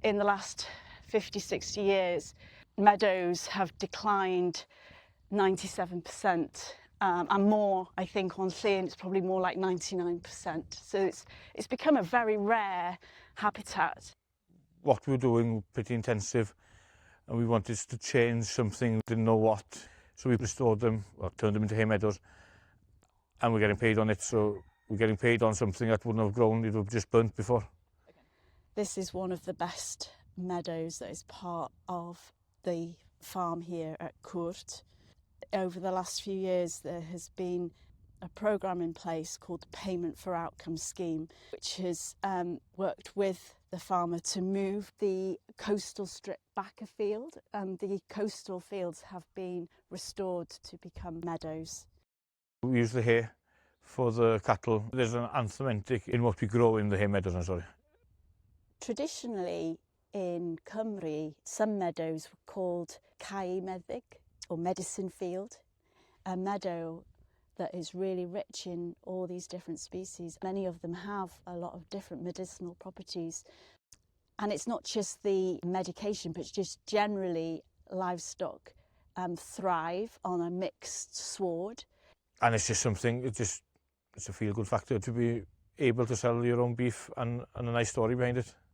in the last 50, 60 years, meadows have declined 97%. And more, I think, on Llyn, it's probably more like 99%. So it's become a very rare habitat. What we were doing was pretty intensive, and we wanted to change something, didn't know what. So we restored them, or turned them into hay meadows, and we're getting paid on it. So we're getting paid on something that wouldn't have grown, it would have just burnt before. This is one of the best meadows that is part of the farm here at Gweld. Over the last few years, there has been a programme in place called the Payment for Outcome Scheme, which has worked with the farmer to move the coastal strip back a field, and the coastal fields have been restored to become meadows. We use the hay for the cattle. There's an anthematic in what we grow in the hay meadows, I'm sorry. Traditionally in Cymru, some meadows were called caeau or medicine field, a meadow that is really rich in all these different species. Many of them have a lot of different medicinal properties. And it's not just the medication, but just generally livestock thrive on a mixed sward. And it's just something, it's a feel-good factor to be able to sell your own beef and a nice story behind it.